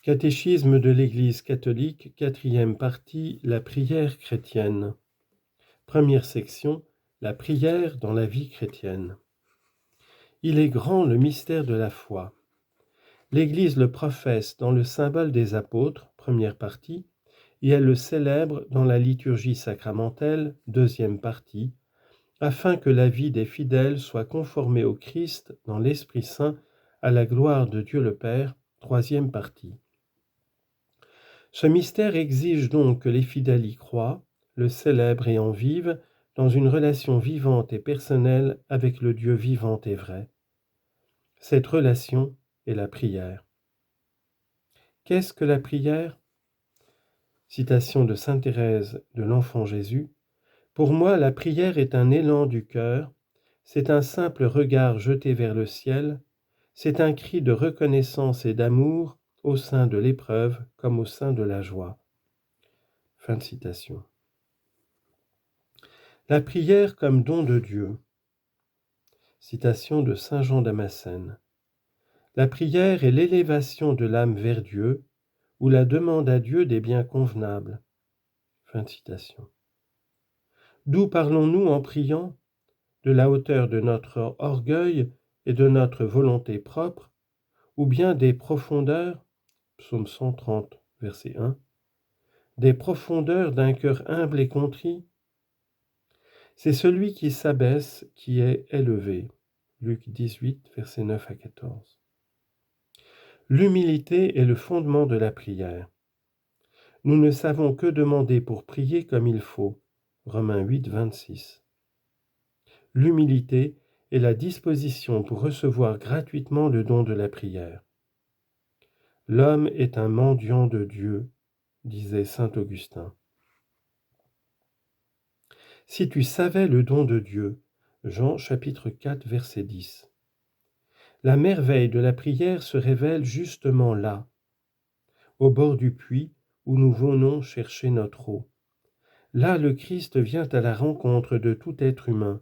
Catéchisme de l'Église catholique, 4e partie, la prière chrétienne. Première section, la prière dans la vie chrétienne. Il est grand le mystère de la foi. L'Église le professe dans le symbole des apôtres, première partie, et elle le célèbre dans la liturgie sacramentelle, deuxième partie, afin que la vie des fidèles soit conformée au Christ dans l'Esprit Saint, à la gloire de Dieu le Père, troisième partie. Ce mystère exige donc que les fidèles y croient, le célèbrent et en vivent dans une relation vivante et personnelle avec le Dieu vivant et vrai. Cette relation est la prière. Qu'est-ce que la prière ? Citation de sainte Thérèse de l'Enfant Jésus. Pour moi, la prière est un élan du cœur, c'est un simple regard jeté vers le ciel, c'est un cri de reconnaissance et d'amour au sein de l'épreuve comme au sein de la joie. Fin de citation. La prière comme don de Dieu. Citation de saint Jean Damascène. La prière est l'élévation de l'âme vers Dieu, ou la demande à Dieu des biens convenables. Fin de citation. D'où parlons-nous en priant ? De la hauteur de notre orgueil et de notre volonté propre, ou bien des profondeurs, psaume 130, verset 1, des profondeurs d'un cœur humble et contrit ? C'est celui qui s'abaisse qui est élevé. Luc 18, versets 9 à 14. L'humilité est le fondement de la prière. Nous ne savons que demander pour prier comme il faut. Romains 8, 26. L'humilité est la disposition pour recevoir gratuitement le don de la prière. L'homme est un mendiant de Dieu, disait saint Augustin. Si tu savais le don de Dieu, Jean chapitre 4, verset 10. La merveille de la prière se révèle justement là, au bord du puits où nous venons chercher notre eau. Là, le Christ vient à la rencontre de tout être humain.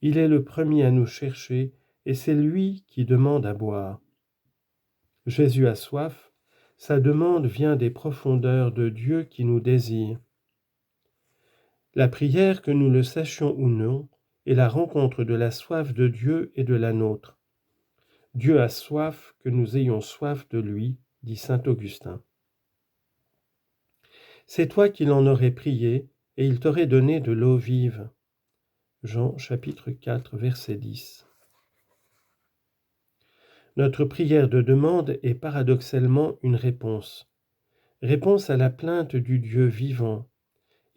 Il est le premier à nous chercher et c'est lui qui demande à boire. Jésus a soif, sa demande vient des profondeurs de Dieu qui nous désire. La prière, que nous le sachions ou non, est la rencontre de la soif de Dieu et de la nôtre. Dieu a soif, que nous ayons soif de lui, dit saint Augustin. C'est toi qu'il en aurait prié, et il t'aurait donné de l'eau vive. Jean chapitre 4, verset 10. Notre prière de demande est paradoxalement une réponse. Réponse à la plainte du Dieu vivant.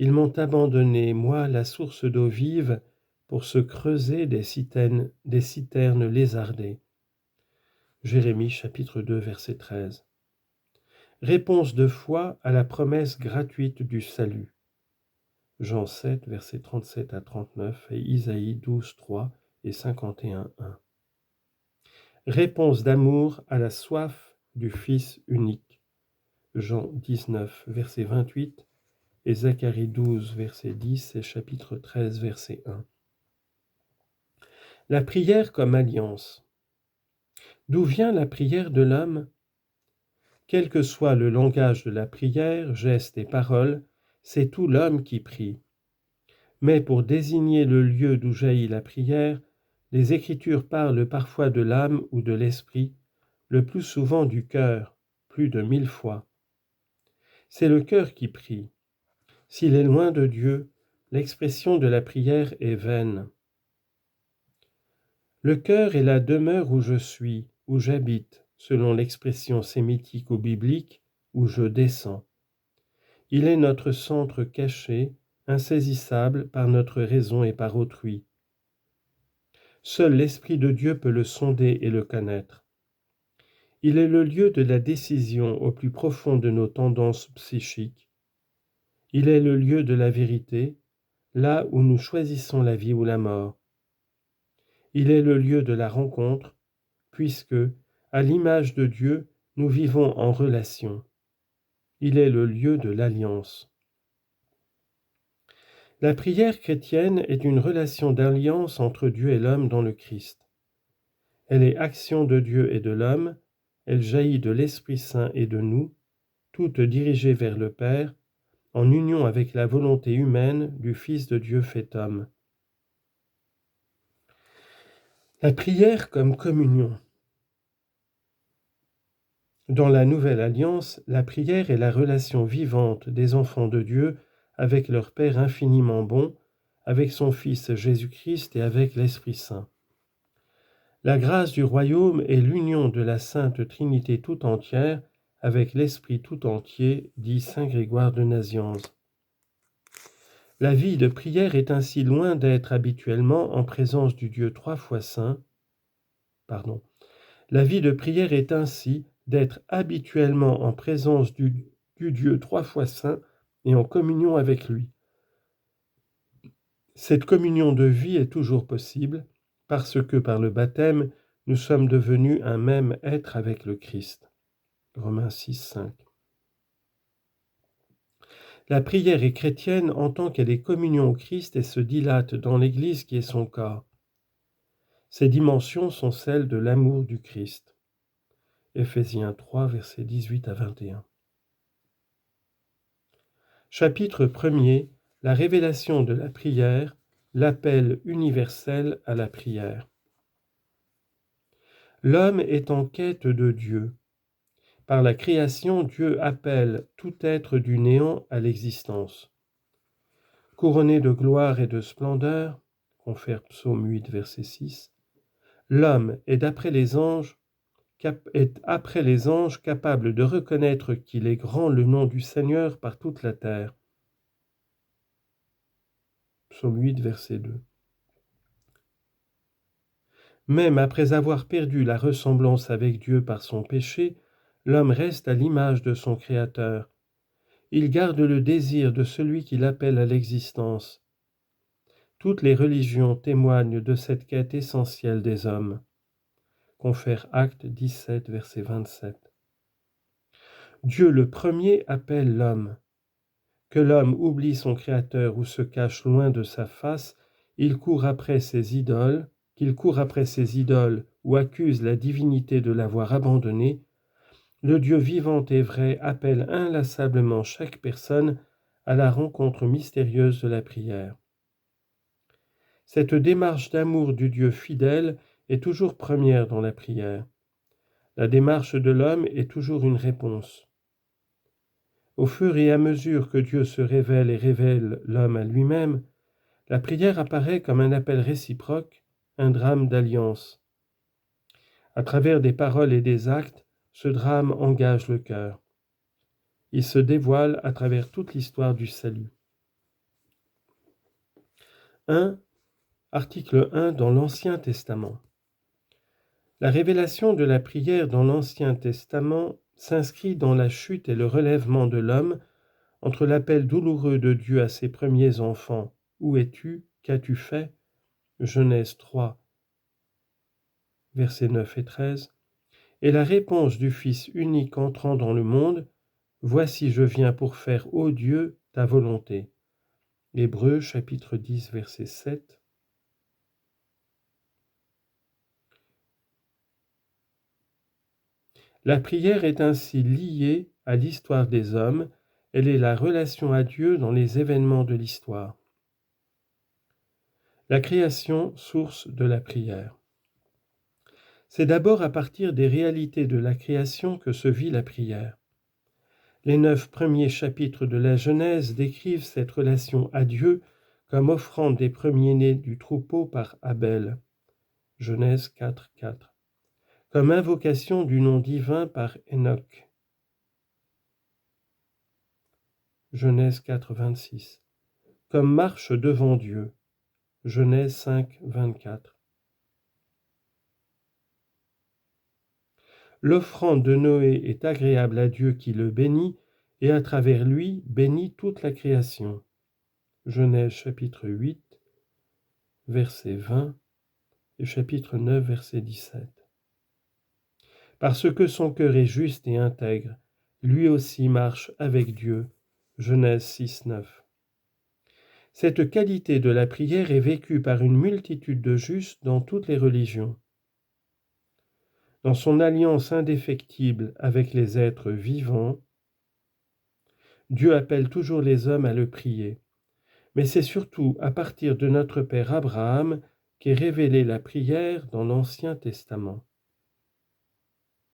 Ils m'ont abandonné, moi, la source d'eau vive, pour se creuser des citernes lézardées. Jérémie chapitre 2, verset 13. Réponse de foi à la promesse gratuite du salut. Jean 7, versets 37 à 39 et Isaïe 12, 3 et 51, 1. Réponse d'amour à la soif du Fils unique. Jean 19, verset 28 et Zacharie 12, verset 10 et chapitre 13, verset 1. La prière comme alliance. D'où vient la prière de l'homme ? Quel que soit le langage de la prière, gestes et paroles, c'est tout l'homme qui prie. Mais pour désigner le lieu d'où jaillit la prière, les Écritures parlent parfois de l'âme ou de l'esprit, le plus souvent du cœur, plus de 1000 fois. C'est le cœur qui prie. S'il est loin de Dieu, l'expression de la prière est vaine. Le cœur est la demeure où je suis, où j'habite, selon l'expression sémitique ou biblique, où je descends. Il est notre centre caché, insaisissable par notre raison et par autrui. Seul l'Esprit de Dieu peut le sonder et le connaître. Il est le lieu de la décision au plus profond de nos tendances psychiques. Il est le lieu de la vérité, là où nous choisissons la vie ou la mort. Il est le lieu de la rencontre, puisque, à l'image de Dieu, nous vivons en relation. Il est le lieu de l'alliance. La prière chrétienne est une relation d'alliance entre Dieu et l'homme dans le Christ. Elle est action de Dieu et de l'homme, elle jaillit de l'Esprit Saint et de nous, toute dirigée vers le Père, en union avec la volonté humaine du Fils de Dieu fait homme. La prière comme communion. Dans la Nouvelle Alliance, la prière est la relation vivante des enfants de Dieu avec leur Père infiniment bon, avec son Fils Jésus-Christ et avec l'Esprit Saint. La grâce du royaume est l'union de la Sainte Trinité tout entière avec l'Esprit tout entier, dit saint Grégoire de Nazianze. La vie de prière est ainsi loin d'être habituellement en présence du Dieu trois fois saint. La vie de prière est ainsi d'être habituellement en présence du Dieu trois fois saint et en communion avec lui. Cette communion de vie est toujours possible parce que par le baptême, nous sommes devenus un même être avec le Christ. Romains 6, 5. La prière est chrétienne en tant qu'elle est communion au Christ et se dilate dans l'Église qui est son corps. Ces dimensions sont celles de l'amour du Christ. Éphésiens 3, versets 18 à 21. Chapitre 1er. La révélation de la prière, l'appel universel à la prière. L'homme est en quête de Dieu. Par la création, Dieu appelle tout être du néant à l'existence. Couronné de gloire et de splendeur, confère Psaume 8, verset 6, l'homme est après les anges capable de reconnaître qu'il est grand le nom du Seigneur par toute la terre. Psaume 8, verset 2. Même après avoir perdu la ressemblance avec Dieu par son péché, l'homme reste à l'image de son Créateur. Il garde le désir de celui qui l'appelle à l'existence. Toutes les religions témoignent de cette quête essentielle des hommes. Confère Actes 17, verset 27. Dieu le premier appelle l'homme. Que l'homme oublie son Créateur ou se cache loin de sa face, qu'il court après ses idoles ou accuse la divinité de l'avoir abandonné, le Dieu vivant et vrai appelle inlassablement chaque personne à la rencontre mystérieuse de la prière. Cette démarche d'amour du Dieu fidèle est toujours première dans la prière. La démarche de l'homme est toujours une réponse. Au fur et à mesure que Dieu se révèle et révèle l'homme à lui-même, la prière apparaît comme un appel réciproque, un drame d'alliance. À travers des paroles et des actes, ce drame engage le cœur. Il se dévoile à travers toute l'histoire du salut. 1. Article 1 dans l'Ancien Testament. La révélation de la prière dans l'Ancien Testament s'inscrit dans la chute et le relèvement de l'homme entre l'appel douloureux de Dieu à ses premiers enfants « Où es-tu ? Qu'as-tu fait ?» Genèse 3, versets 9 et 13, et la réponse du Fils unique entrant dans le monde « Voici je viens pour faire, ô Dieu, ta volonté » Hébreux chapitre 10, verset 7. La prière est ainsi liée à l'histoire des hommes, elle est la relation à Dieu dans les événements de l'histoire. La création, source de la prière. C'est d'abord à partir des réalités de la création que se vit la prière. Les 9 premiers chapitres de la Genèse décrivent cette relation à Dieu comme offrande des premiers-nés du troupeau par Abel. Genèse 4, 4. Comme invocation du nom divin par Enoch. Genèse 4, 26. Comme marche devant Dieu. Genèse 5, 24. L'offrande de Noé est agréable à Dieu qui le bénit, et à travers lui bénit toute la création. Genèse chapitre 8, verset 20, et chapitre 9, verset 17. Parce que son cœur est juste et intègre, lui aussi marche avec Dieu. Genèse 6, 9. Cette qualité de la prière est vécue par une multitude de justes dans toutes les religions. Dans son alliance indéfectible avec les êtres vivants, Dieu appelle toujours les hommes à le prier. Mais c'est surtout à partir de notre Père Abraham qu'est révélée la prière dans l'Ancien Testament.